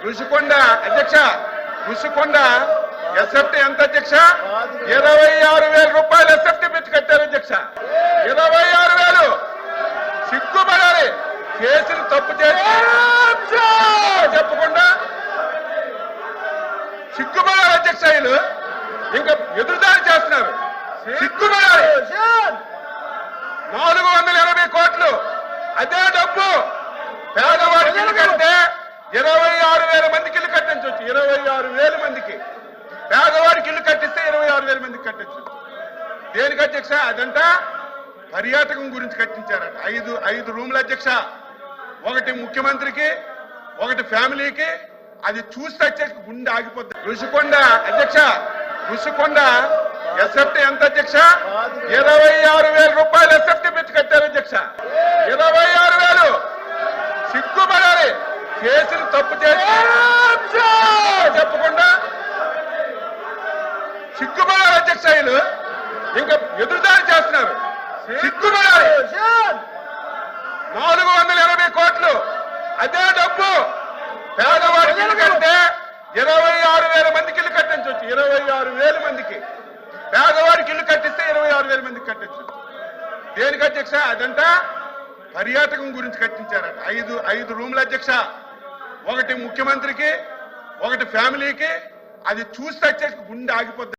ఋషికొండ అధ్యక్ష, ఋషికొండ ఎస్ఎఫ్టీ ఎంత అధ్యక్ష? 26,000 రూపాయలు ఎస్ఎఫ్టీ పెట్టి కట్టారు అధ్యక్ష. 26,000 సిగ్గుపడాలి. చేసిన తప్పు చేసి చెప్పకుండా సిగ్గుపడాలి అధ్యక్ష. వీళ్ళు ఇంకా ఎదురుదాడి చేస్తున్నారు. సిగ్గుపడాలి. 480 కోట్లు అదే డబ్బు పేదవాడికి ఇల్లు కడితే 26,000 మందికి ఇల్లు కట్టించవచ్చు. 26,000 మందికి పేదవాడికి ఇల్లు కట్టిస్తే 26,000 మందికి కట్టించు. దేనికి అధ్యక్ష? అదంట పర్యాటకం గురించి కట్టించారట. 5 రూముల అధ్యక్ష. ఒకటి ముఖ్యమంత్రికి, ఒకటి ఫ్యామిలీకి. అది చూస్తే వచ్చేసి గుండె ఆగిపోద్ది. ఋషికొండ అధ్యక్ష, ఋషికొండ ఎస్ఎఫ్టీ ఎంత అధ్యక్ష? 26,000 రూపాయలు ఎస్ఎఫ్టీ పెట్టి కట్టారు అధ్యక్ష. 26,000 సిగ్గుపడాలి. చేసిన తప్పు చేసి చెప్పకుండా సిగ్గుపడాలి అధ్యక్ష. వీళ్ళు ఇంకా ఎదురుదాడి చేస్తున్నారు. సిగ్గుపడాలి. 480 కోట్లు అదే డబ్బు పేదవాడికి ఇల్లు కడితే 26,000 మందికి ఇల్లు కట్టించవచ్చు. 26,000 మందికి పేదవాడికి ఇల్లు కట్టిస్తే 26,000 మందికి కట్టించు. దేనికి అధ్యక్ష? అదంట పర్యాటకం గురించి కట్టించారట. 5 రూముల అధ్యక్ష. ఒకటి ముఖ్యమంత్రికి, ఒకటి ఫ్యామిలీకి. అది చూస్తే వచ్చేసి గుండె ఆగిపోద్ది.